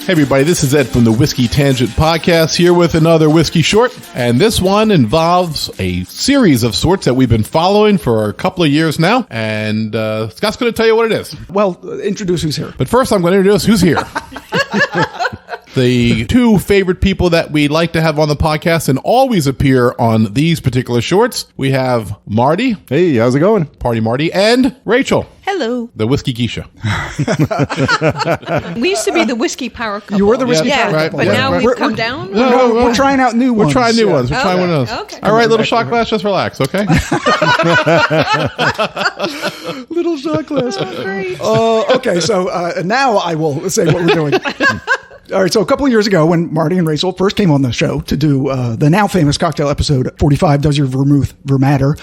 Hey everybody, this is Ed from the Whiskey Tangent Podcast here with another whiskey short, and this one involves a series of sorts that we've been following for a couple of years now, and Scott's going to tell you what it is. Well, introduce who's here. But first I'm going to introduce who's here. The two favorite people that we like to have on the podcast and always appear on these particular shorts. We have Marty. Hey, how's it going? Party Marty. And Rachel. Hello. The Whiskey Geisha. We used to be the whiskey power couple. You were the whiskey power right, couple. But yeah. now We're- we've come we're- down. No, we're trying out new ones. We're trying new Yeah. ones. We're trying one of those. Okay. All right, little shot glass, just relax, okay? Little shot glass. Great. Okay, so now I will say what we're doing. All right, so a couple of years ago when Marty and Rachel first came on the show to do the now famous cocktail episode 45, Does Your Vermouth Vermatter,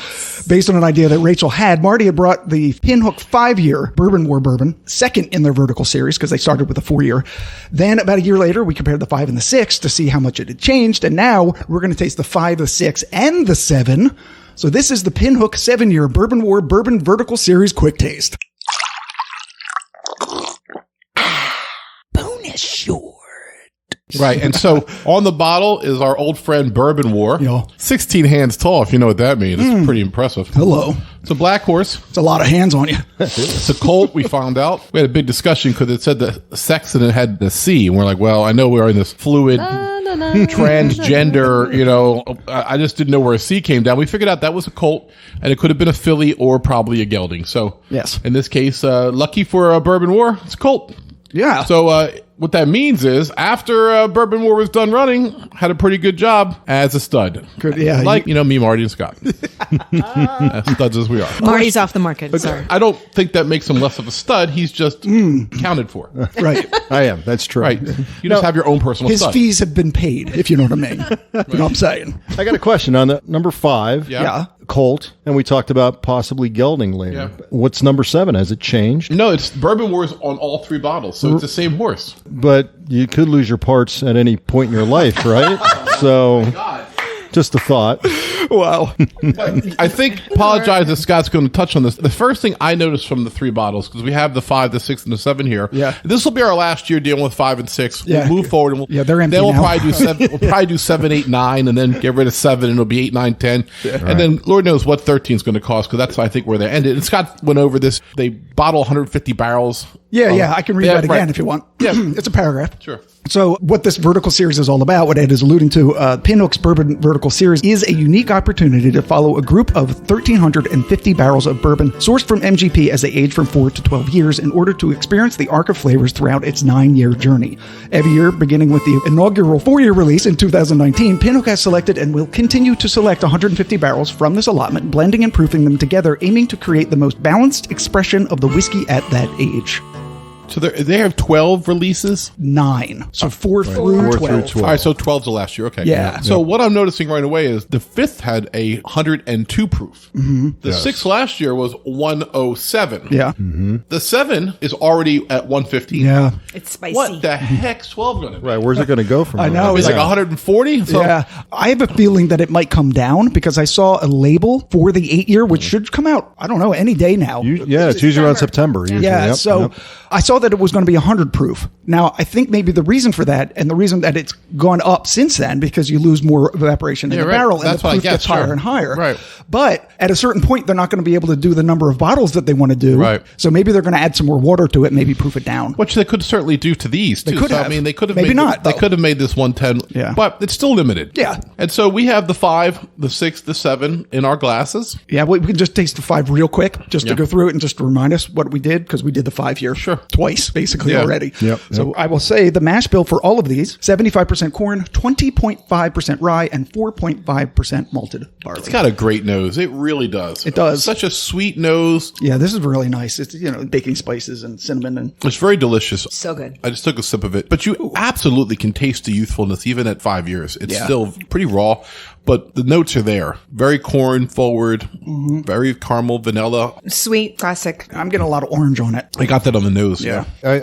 based on an idea that Rachel had, Marty had brought the Pinhook 5-year Bourbon War bourbon, second in their vertical series because they started with a 4-year. Then about a year later, we compared the 5 and the 6 to see how much it had changed, and now we're going to taste the 5, the 6, and the 7. So this is the Pinhook 7-year Bourbon War Bourbon Vertical Series Quick Taste. Bonus short. Right, and so on the bottle is our old friend Bourbon War. Yeah. 16 hands tall, if you know what that means. It's pretty impressive. Hello. It's a black horse. It's a lot of hands on you. It's a colt, we found out. We had a big discussion because it said the sex in it had the C. And we're like, well, I know we're in this fluid, transgender, I just didn't know where a C came down. We figured out that was a colt, and it could have been a filly or probably a gelding. So Yes. in this case, lucky for a Bourbon War, it's a colt. Yeah. So what that means is after Bourbon War was done running, had a pretty good job as a stud. Good, yeah. Like, me, Marty, and Scott. As studs as we are. Marty's off the market. Sorry. I don't think that makes him less of a stud. He's just counted for. Right. I am. That's true. Right. You just have your own personal His stud. fees have been paid, if you know what I mean. You know what I'm saying? I got a question on the number 5. Yeah. Colt, and we talked about possibly gelding later. Yeah. What's number 7? Has it changed? No, it's Bourbon War's on all 3 bottles, so it's the same horse. But you could lose your parts at any point in your life, right? So, just a thought. Wow. I think, apologize if Scott's going to touch on this. The first thing I noticed from the 3 bottles, because we have the 5, the 6, and the 7 here. Yeah. This will be our last year dealing with 5 and 6. Yeah. We'll move forward. And Yeah, they're empty Then we'll now. probably do 7. We'll probably do 7, 8, 9, and then get rid of 7, and it'll be 8, 9, 10. And then Lord knows what 13 is going to cost, because that's I think where they ended. And Scott went over this. They bottle 150 barrels. Yeah, I can read that again right. if you want. Yeah. It's a paragraph. Sure. So what this vertical series is all about, what Ed is alluding to, Pinhook's Bourbon Vertical Series is a unique opportunity to follow a group of 1,350 barrels of bourbon sourced from MGP as they age from 4 to 12 years in order to experience the arc of flavors throughout its 9-year journey. Every year, beginning with the inaugural 4-year release in 2019, Pinhook has selected and will continue to select 150 barrels from this allotment, blending and proofing them together, aiming to create the most balanced expression of the whiskey at that age. So they have 12 releases? 9. So 4 through 4 12. through 12. All right, so 12's the last year. Okay. Yeah. So what I'm noticing right away is the 5th had a 102 proof. Mm-hmm. The 6th last year was 107. Yeah. The 7 is already at 115. Yeah. It's spicy. What the heck's 12 going to be? Right, where's it going to go from I there? know. It's like 140? So Yeah. I have a feeling that it might come down because I saw a label for the 8-year, which should come out, I don't know, any day now. It's usually around September. Usually. Yeah, Yep, so yep. I saw that it was going to be 100 proof. Now, I think maybe the reason for that, and the reason that it's gone up since then, because you lose more evaporation in Yeah, the right. barrel, and That's the what I proof guess, gets higher sure. and higher. Right. But at a certain point, they're not going to be able to do the number of bottles that they want to do. Right. So maybe they're going to add some more water to it, maybe proof it down. which they could certainly do to these, too. They could So, have. I mean, they could have Maybe made not, They though. could have made this 110. Yeah. But it's still limited. Yeah. And so we have the 5, the 6, the 7 in our glasses. Yeah, we can just taste the 5 real quick, just Yeah. to go through it and just to remind us what we did, because we did the 5 here twice, basically, Yeah. already. Yep. So I will say the mash bill for all of these, 75% corn, 20.5% rye, and 4.5% malted barley. It's got a great nose. It really does. It does. Such a sweet nose. Yeah, this is really nice. It's, baking spices and cinnamon and It's very delicious. So good. I just took a sip of it. But you absolutely can taste the youthfulness even at 5 years. It's Yeah. still pretty raw. but the notes are there. Very corn forward, very caramel, vanilla. Sweet, classic. I'm getting a lot of orange on it. I got that on the nose. Yeah. I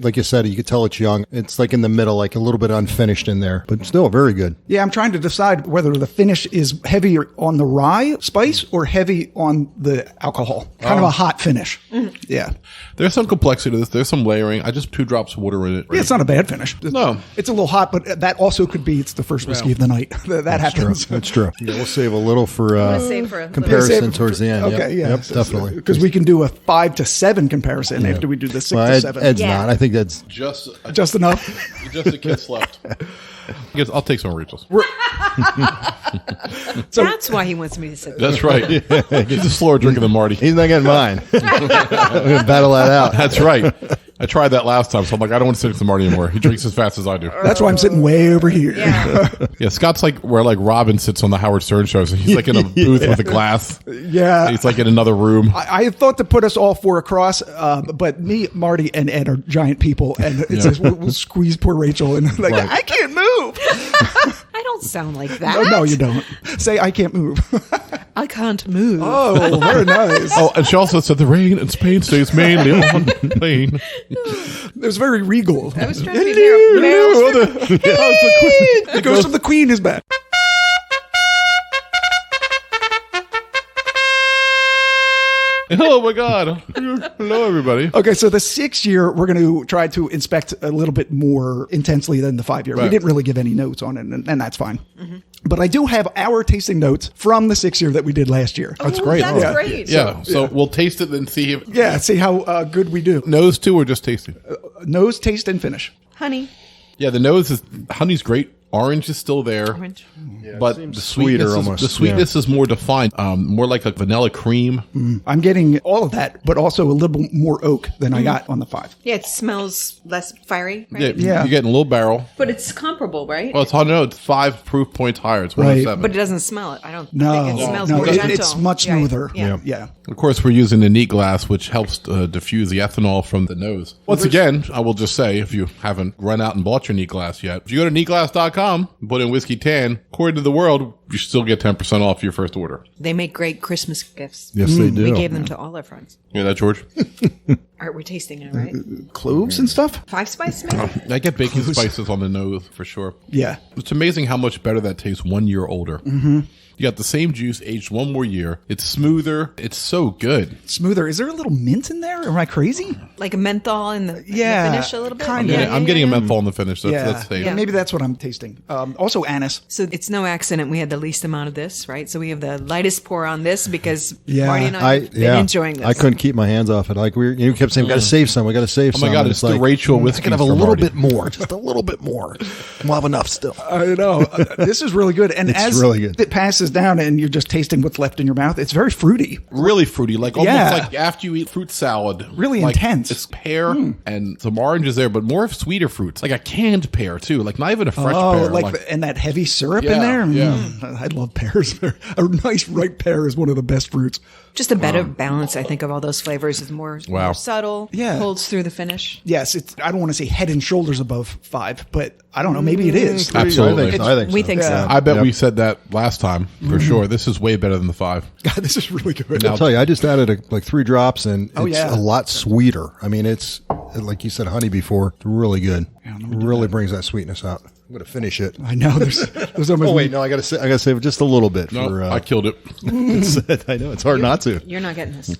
like you said, you could tell it's young. It's like in the middle, like a little bit unfinished in there, but still very good. Yeah, I'm trying to decide whether the finish is heavier on the rye spice or heavy on the alcohol. Kind of a hot finish. Yeah. There's some complexity to this. There's some layering. I just 2 drops of water in it. Yeah, it's not a bad finish. No. It's a little hot, but that also could be it's the first whiskey of the night. That happens. That's true. Yeah, we'll save a little for Save for a comparison towards the end. Okay, yeah. Yep, definitely. Because we can do a 5 to 7 comparison after we do the 6 to 7. Ed's Yeah. not. I think that's Just Enough. just a kiss left. I guess I'll take some of Rachel's. That's why he wants me to sit there. That's right. He's a slower drinker than Marty. he's not getting mine. We're gonna battle that out. That's right. I tried that last time, so I'm like, I don't want to sit next to Marty anymore. He drinks as fast as I do. That's why I'm sitting way over here. Yeah. Yeah, Scott's like where like Robin sits on the Howard Stern shows. He's like in a booth with a glass. Yeah. He's like in another room. I had thought to put us all 4 across, but me, Marty, and Ed are giant people, and it says we'll squeeze poor Rachel, and like Right. I can't move. I don't sound like that. No, you don't. Say I can't move. I can't move. Oh, very nice. Oh, and she also said the rain in Spain stays mainly on plain. It was very regal. I was trying to be Meryl Streep. The ghost of the Queen is back. Oh my God. Hello, everybody. Okay, so the 6 year, we're going to try to inspect a little bit more intensely than the 5 year. We Right. didn't really give any notes on it, and that's fine. But I do have our tasting notes from the 6 year that we did last year. That's great. That's Yeah. great. Yeah, so we'll taste it and see if Yeah, see how good we do. nose too or just tasting. Nose, taste, and finish. Honey. Yeah, the nose is honey's great. Orange is still there. Orange. But seems the sweeter sweetness almost, the sweetness is more defined, more like a vanilla cream. I'm getting all of that, but also a little more oak than I got on the 5. Yeah, it smells less fiery, Yeah, right? Yeah. you're getting a little barrel. But it's comparable, right? Well, it's hard to know. It's 5 proof points higher. It's Right. 107. But it doesn't smell it. I don't No, think it smells no, more it- gentle. it's much smoother. Yeah. Yeah. Of course, we're using the neat glass, which helps diffuse the ethanol from the nose. Once again, I will just say, if you haven't run out and bought your neat glass yet, if you go to neatglass.com, put in whiskey tan, according to the world, you still get 10% off your first order. They make great Christmas gifts. Yes, they do. We gave them to all our friends. You hear that, George? All right, we're tasting it, right? Cloves and stuff? 5 spice, maybe? I get baking spices on the nose for sure. Yeah. It's amazing how much better that tastes 1 year older. Mm-hmm. You got the same juice aged 1 more year. It's smoother. It's so good. Smoother. Is there a little mint in there? Am I crazy? Like a menthol in the Yeah, finish a little bit? kinda. I'm getting a menthol in the finish. So that's safe. Yeah, maybe that's what I'm tasting. Also anise. So it's no accident we had the least amount of this, right? So we have the lightest pour on this because Yeah. Marty and I have been enjoying this. I couldn't keep my hands off it. Like you kept saying, we got to save some. We got to save Oh some. my God, And it's the Rachel I whiskey. can have a from little Marty. bit more, just a little bit more. We'll have enough still. I know. This is really good. And It's as really good. it passes down and you're just tasting what's left in your mouth, it's very fruity. Really fruity, like almost Yeah. like after you eat fruit salad. Really like intense. It's pear and some oranges there, but more sweeter fruits, like a canned pear too, like not even a fresh pear. And that heavy syrup in Yeah, there. yeah. I love pears. A nice ripe pear is one of the best fruits. Just a better balance, I think, of all those flavors. It's more subtle, Yeah. holds through the finish. Yes, I don't want to say head and shoulders above 5, but I don't know. Maybe it is. Absolutely. I think We so. think Yeah. so. I bet Yep. we said that last time for sure. This is way better than the 5. God, this is really good. I'll tell you, I just added like 3 drops, and it's yeah. a lot sweeter. I mean, it's like you said, honey before. It's really good. Really brings that sweetness out. I'm going to finish it. I know. There's almost Oh wait, no, I got to save just a little bit. No, for, I killed it. I know it's hard not to. You're not getting this.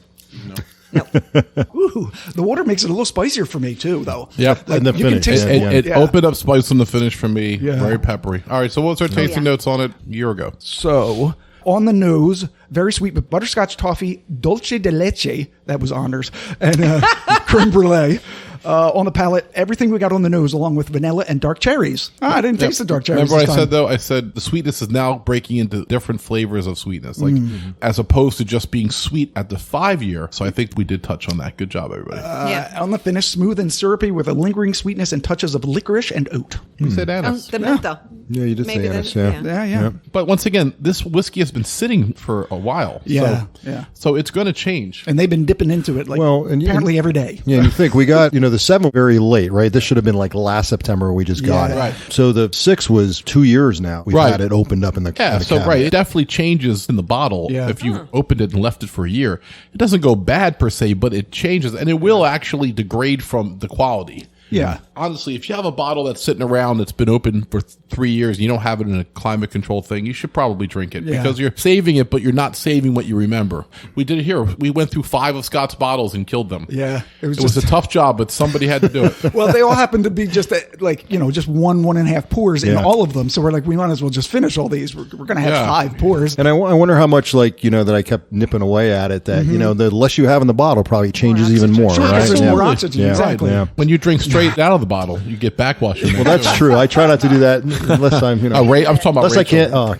Ooh, the water makes it a little spicier for me too, though. Yep. And the you can finish. taste Yeah, It Yeah. opened up spice on the finish for me. Yeah. Very peppery. All right, so what was our tasting yeah. notes on it a year ago? So on the nose, very sweet, but butterscotch toffee, dulce de leche, that was honors, and creme brulee. On the palate, everything we got on the nose, along with vanilla and dark cherries. I didn't taste the dark cherries. Remember what I this said time. though? I said the sweetness is now breaking into different flavors of sweetness, like as opposed to just being sweet at the 5 year. So I think we did touch on that. Good job, everybody. Yeah. On the finish, smooth and syrupy with a lingering sweetness and touches of licorice and oat. We said Oh, anise. the menthol. Yeah, you did Maybe say then- anise. Yeah. yeah. Yeah. But once again, this whiskey has been sitting for a while. Yeah, So, yeah. so it's going to change. And they've been dipping into it apparently every day. Yeah, and you think we got, the 7 very late, right? This should have been like last September we just got it. Right. So the 6 was 2 years now. We've Right. had it opened up in the Yeah, in the so cabinet. right, it definitely changes in the bottle. Yeah. If you opened it and left it for a year, it doesn't go bad per se, but it changes, and it will actually degrade from the quality. Yeah. Honestly, if you have a bottle that's sitting around that's been open for 3 years and you don't have it in a climate control thing, you should probably drink it Yeah. because you're saving it, but you're not saving what you remember. We did it here. We went through 5 of Scott's bottles and killed them. Yeah. It was a tough job, but somebody had to do it. Well, they all happen to be just just 1.5 pours in Yeah. all of them. So we're like, we might as well just finish all these. We're going to have Yeah. 5 pours. And I wonder how much, that I kept nipping away at it, that, the less you have in the bottle probably changes even more, Sure, right? because there's Yeah. more oxygen. Yeah. Exactly. Yeah. When you drink straight out of the bottle, you get backwash in there. Well, that's true. I try not to do that unless I'm, I'm talking about unless Rachel.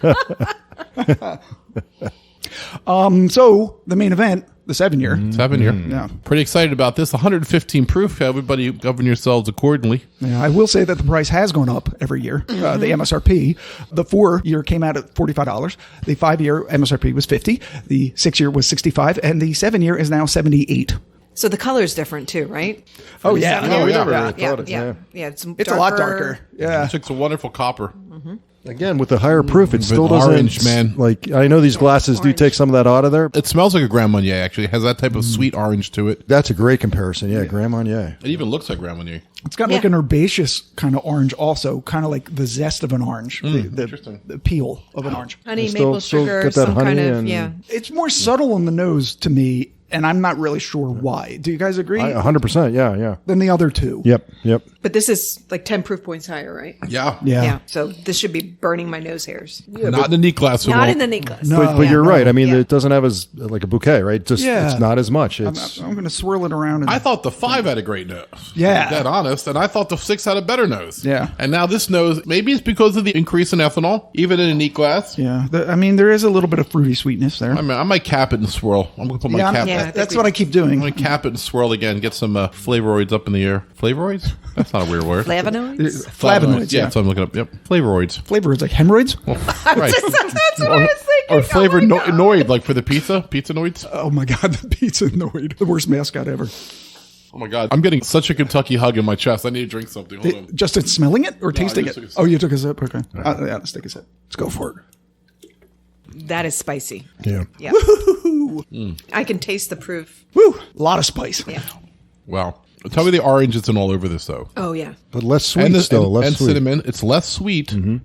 I can't. So the main event, the 7-year. 7 year. Yeah. Pretty excited about this. 115 proof. Everybody govern yourselves accordingly. Yeah, I will say that the price has gone up every year. The MSRP, the 4-year came out at $45. The 5-year MSRP was $50. The 6-year was $65, and the 7-year is now $78. So the color is different too, right? Oh, For the yeah. 7 Oh, year? yeah. really yeah, thought it, yeah, yeah. yeah. It's It's a lot darker. Yeah. It's a wonderful copper. Again, with the higher proof, it still doesn't. orange, man. Like, I know these glasses do Orange. take some of that out of there. It smells like a Grand Marnier, actually. It has that type of sweet orange to it. That's a great comparison. Yeah, Grand Marnier. It even looks like Grand Marnier. It's got like Yeah. an herbaceous kind of orange also, kind of like the zest of an orange, interesting. the peel of an orange. Honey, Still- maple still sugar, get that some kind honey of, and- yeah. It's more subtle on the nose to me, and I'm not really sure why. Do you guys agree? 100%. Yeah. Than the other two. Yep. But this is like 10 proof points higher, right? Yeah. Yeah. So this should be burning my nose hairs. Not in the neat glass. it Not won't. in the neat glass. No. But you're right. I mean, Yeah. it doesn't have as like a bouquet, right? Just Yeah. it's not as much. It's I'm going to swirl it around. And, I thought the 5 had a great nose. Yeah. To be dead honest. And I thought the 6 had a better nose. Yeah. And now this nose, maybe it's because of the increase in ethanol, even in a neat glass. yeah. There is a little bit of fruity sweetness there. I might cap it and swirl. I'm going to put my Yeah, cap. Yeah. that's what I keep doing. I'm going to cap it and swirl again. Get some flavoroids up in the air. Flavoroids? That's not a weird word. Flavonoids? Flavonoids, Yeah, yeah. that's what I'm looking up. Yep. Flavoroids. Flavor is like hemorrhoids. Right. That's what I was thinking. Or flavor Oh my God. noid, like for the pizza noids. Oh my God, the pizza noid. The worst mascot ever. Oh my God. I'm getting such a Kentucky hug in my chest. I need to drink something. Hold on. Just in smelling it or tasting just it? took a sip. Oh, you took a sip? Okay. Yeah, let's take a sip. Let's go for it. That is spicy. yeah. Yeah. I can taste the proof. Woo! A lot of spice. Yeah. Wow. Tell me the orange isn't all over this though. Oh, yeah. But less sweet And, still. Less and sweet. cinnamon. It's less sweet. Whew.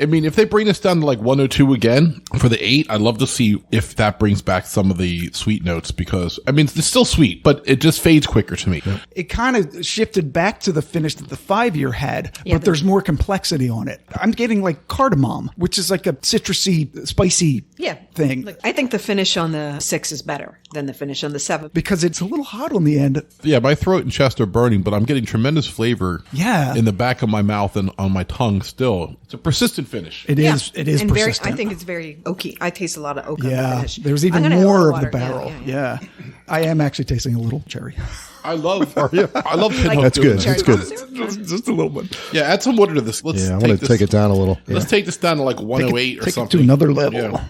I mean, if they bring this down to like 102 again for the 8, I'd love to see if that brings back some of the sweet notes because, I mean, it's still sweet, but it just fades quicker to me. It kind of shifted back to the finish that the 5-year had, Yeah, but there's more complexity on it. I'm getting like cardamom, which is like a citrusy, spicy Yeah. thing. Like, I think the finish on the 6 is better than the finish on the 7. because it's a little hot on the end. Yeah, my throat and chest are burning, but I'm getting tremendous flavor Yeah. in the back of my mouth and on my tongue still. It's a persistent finish. It is and persistent. Very, I think it's very oaky. I taste a lot of oak on the yeah, finish. there's I'm even gonna have a more little of the water. Yeah, barrel. yeah. Yeah, I am actually tasting a little cherry. I love Pinhook. That's doing good. that. That's good. Just a little bit. Yeah, add some water to this. Let's Yeah, I want to take it down a little. Yeah. Let's take this down to like 108 or Take it something. to another level. Yeah.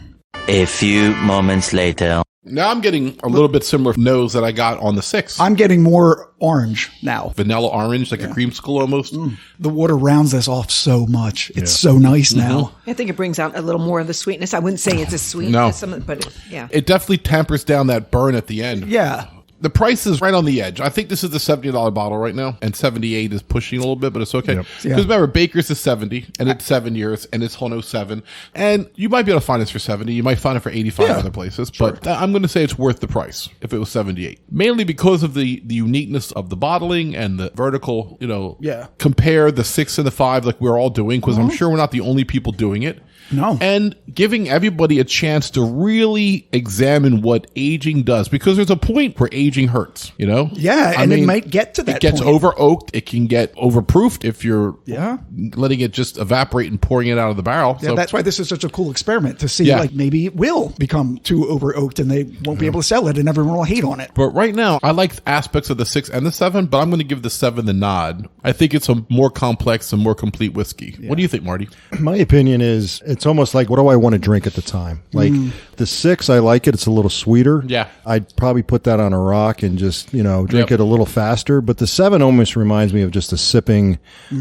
A few moments later. Now I'm getting a little bit similar nose that I got on the 6. I'm getting more orange now. Vanilla orange, like a creamsicle almost. The water rounds this off so much. It's so nice now. I think it brings out a little more of the sweetness. I wouldn't say it's as sweet No. as some, but yeah. It definitely tempers down that burn at the end. Yeah. The price is right on the edge. I think this is the $70 bottle right now, and 78 is pushing a little bit, but it's okay. Because Yeah. remember, Baker's is 70, and it's 7 years, and it's 107. And you might be able to find this for 70. You might find it for 85 other places, but I'm going to say it's worth the price if it was 78. Mainly because of the uniqueness of the bottling and the vertical, Yeah. compare the 6 and the 5 like we're all doing, because I'm sure we're not the only people doing it. No. And giving everybody a chance to really examine what aging does, because there's a point where aging hurts, you know? Yeah, and it might get to that It gets point. over oaked. It can get overproofed if you're Yeah. letting it just evaporate and pouring it out of the barrel. Yeah, So that's why this is such a cool experiment to see, Yeah. like, maybe it will become too over oaked and they won't be able to sell it and everyone will hate on it. But right now, I like aspects of the 6 and the 7, but I'm going to give the 7 the nod. I think it's a more complex and more complete whiskey. What do you think, Marty? My opinion is it's almost like, what do I want to drink at the time? Like the 6, I like it. It's a little sweeter. Yeah. I'd probably put that on a rock and just, drink it a little faster. But the 7 almost reminds me of just a sipping,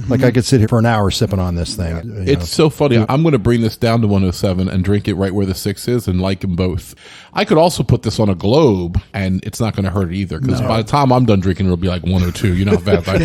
like I could sit here for an hour sipping on this thing. you know. It's so funny. I'm going to bring this down to 107 and drink it right where the 6 is and like them both. I could also put this on a globe and it's not going to hurt either, because by the time I'm done drinking, it'll be like 102. You know how fast I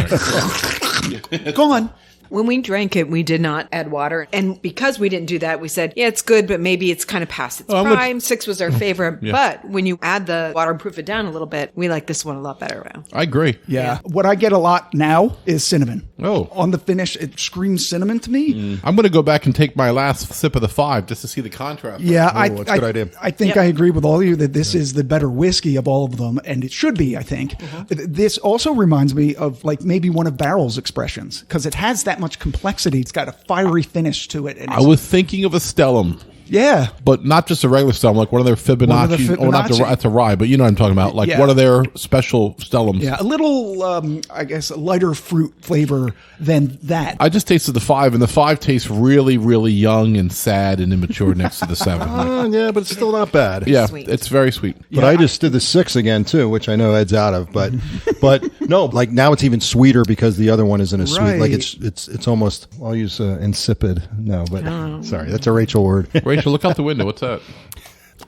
drink. Go on. When we drank it, we did not add water. And because we didn't do that, we said, yeah, it's good, but maybe it's kind of past its prime. 6 was our favorite. Yeah. But when you add the water and proof it down a little bit, we like this one a lot better now. I agree. Yeah. What I get a lot now is cinnamon. Oh. On the finish, it screams cinnamon to me. I'm going to go back and take my last sip of the 5 just to see the contrast. Yeah, that's a good idea. I think I agree with all of you that this is the better whiskey of all of them, and it should be, I think. This also reminds me of like maybe one of Barrel's expressions, because it has that much complexity. It's got a fiery finish to it. And I was thinking of a Stellum. yeah. But not just a regular Stellum, like one of their Fibonacci. Or not Fibonacci. that's a rye, but you know what I'm talking about. Like Yeah. one of their special Stellums. Yeah, a little, I guess, a lighter fruit flavor than that. I just tasted the 5, and the 5 tastes really, really young and sad and immature next to the 7. Yeah, but it's still not bad. Yeah, Sweet. it's very sweet. But I just did the 6 again too, which I know Ed's out of. But no, like now it's even sweeter because the other one isn't as sweet. Like Right. it's almost, I'll use insipid. No, but sorry, that's a Rachel word. Rachel, look out the window. What's that?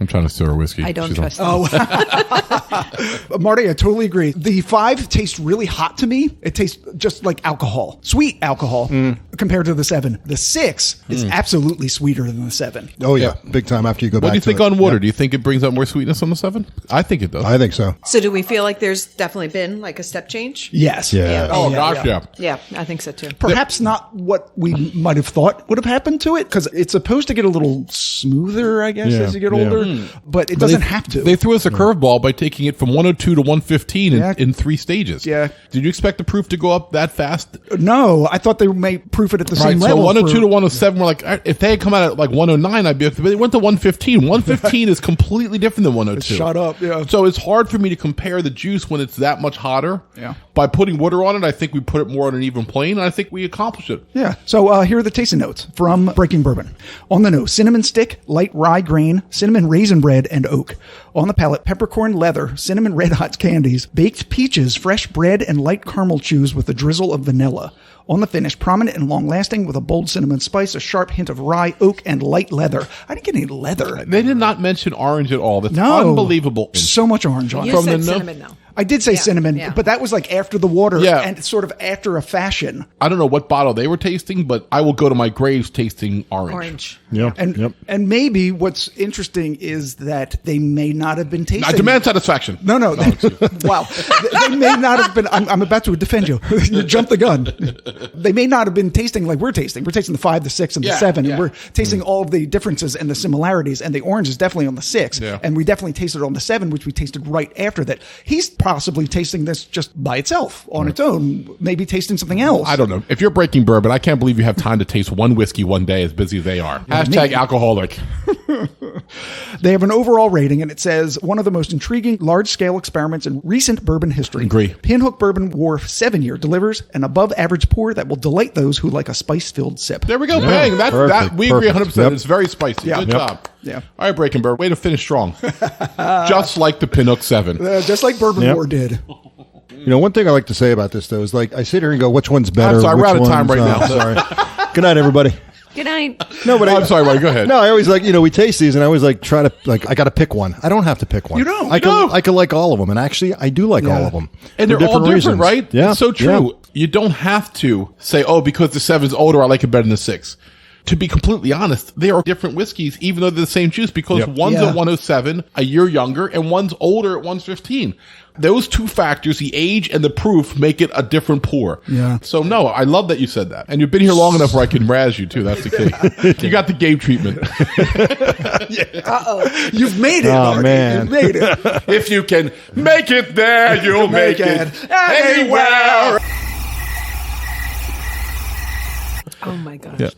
I'm trying to stir her whiskey. I don't She's trust on. them. Marty, I totally agree. The 5 tastes really hot to me. It tastes just like alcohol, sweet alcohol, compared to the 7. The 6 is absolutely sweeter than the 7. Oh yeah, big time after you go back. What do you to think it. on water? Yep. Do you think it brings out more sweetness on the 7? I think it does. I think so. So do we feel like there's definitely been like a step change? Yes. Yeah. oh, Yeah. gosh, yeah. Yeah, I think so too. Perhaps not what we might have thought would have happened to it, because it's supposed to get a little smoother, I guess, Yeah, as you get yeah. older. But it doesn't have to. They threw us a curveball by taking it from 102 to 115 Yeah. in 3 stages. Yeah. Did you expect the proof to go up that fast? No, I thought they may proof it at the Right, same so level. 102 for- to 107, we're like, if they had come out at like 109, I'd be, but they went to 115. 115 is completely different than 102. Shut up, yeah. So it's hard for me to compare the juice when it's that much hotter. Yeah. By putting water on it, I think we put it more on an even plane, and I think we accomplished it. Yeah. So here are the tasting notes from Breaking Bourbon. On the nose, cinnamon stick, light rye grain, cinnamon raisin bread, and oak. On the palate, peppercorn leather, cinnamon red hot candies, baked peaches, fresh bread, and light caramel chews with a drizzle of vanilla. On the finish, prominent and long-lasting with a bold cinnamon spice, a sharp hint of rye, oak, and light leather. I didn't get any leather. They did not mention orange at all. That's No. unbelievable. So much orange on You it. From said the no- cinnamon though. I did say Yeah, cinnamon, yeah. but that was like after the water Yeah. and sort of after a fashion. I don't know what bottle they were tasting, but I will go to my graves tasting orange. Orange. Yep. And maybe what's interesting is that they may not have been tasting. I demand satisfaction. No. Wow. They may not have been. I'm about to defend you. You jumped the gun. They may not have been tasting like we're tasting. We're tasting the 5, the 6, and the Yeah, 7, yeah. and we're tasting all of the differences and the similarities. And the orange is definitely on the 6, Yeah. and we definitely tasted on the 7, which we tasted right after that. He's possibly tasting this just by itself on its own, maybe tasting something else. I don't know. If you're breaking bourbon, I can't believe you have time to taste one whiskey one day as busy as they are. Hashtag me. alcoholic. They have an overall rating, and it says one of the most intriguing large-scale experiments in recent bourbon history. Agree. Pinhook Bourbon Wharf 7-year delivers an above-average pour that will delight those who like a spice-filled sip. There we go. Bang. That perfect, we agree perfect. 100%. Yep. It's very spicy. Yeah. Good Yep. job. Yeah. All right, Breaking Bourbon. Way to finish strong. Just like the Pinhook 7. Just like Bourbon Yep. War did. You know, one thing I like to say about this though is like I sit here and go, which one's better? I'm sorry, we're which out of time one's- right now. Sorry. Good night, everybody. Good night. No, but I'm sorry, Marty. Go ahead. No, I always like, we taste these and I always like try to, like, I got to pick one. I don't have to pick one. You don't. I can, No. I can like all of them. And actually, I do like Yeah. all of them. And For they're all different, reasons. right? Yeah. It's so true. Yeah. You don't have to say, oh, because the 7's older, I like it better than the 6. to be completely honest, they are different whiskeys, even though they're the same juice, because Yep. one's Yeah. at 107, a year younger, and one's older at 115. Those two factors, the age and the proof, make it a different pour. Yeah. So no, I love that you said that. And you've been here long enough where I can razz you too. That's the key. You got the Gabe treatment. You've made it, Oh, Marty. man. You've made it. If you can make it there, you'll make it anywhere. Oh my gosh.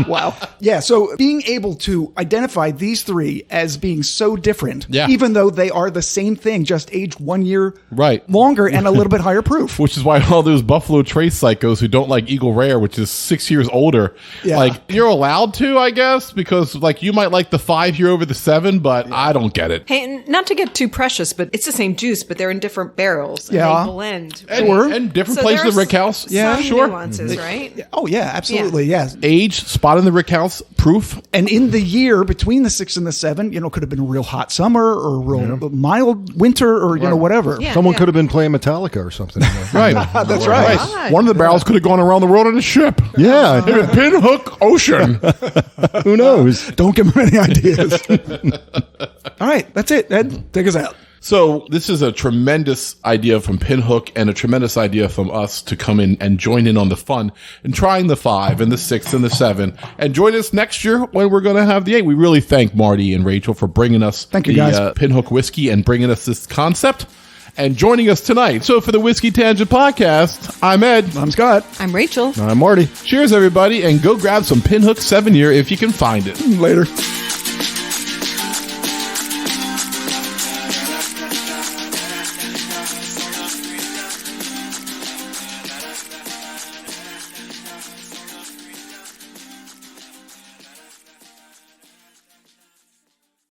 Wow. Yeah. So being able to identify these three as being so different, Yeah. even though they are the same thing, just aged 1 year Right. longer and a little bit higher proof. Which is why all those Buffalo Trace psychos who don't like Eagle Rare, which is 6 years older, Yeah. like you're allowed to, I guess, because like you might like the 5 year over the 7, but I don't get it. Hey, and not to get too precious, but it's the same juice, but they're in different barrels. And Yeah. they blend. And different So places there in the are Rick House. some Sure. nuances, right? Oh, yeah, absolutely. Yes. Age, spot in the Rick House, proof. And in the year between the 6 and the 7, could have been a real hot summer or a real mild winter or, whatever. Yeah. Someone could have been playing Metallica or something. Right. That's right. God. One of the barrels could have gone around the world on a ship. Yeah. In a Pinhook Ocean. Who knows? Don't give them any ideas. All right. That's it. Ed, take us out. So this is a tremendous idea from Pinhook and a tremendous idea from us to come in and join in on the fun and trying the 5 and the 6 and the 7 and join us next year when we're going to have the 8. We really thank Marty and Rachel for bringing us Thank you, the guys. Pinhook whiskey and bringing us this concept and joining us tonight. So for the Whiskey Tangent Podcast, I'm Ed. I'm Scott. I'm Rachel. I'm Marty. Cheers, everybody, and go grab some Pinhook 7 year if you can find it. Later.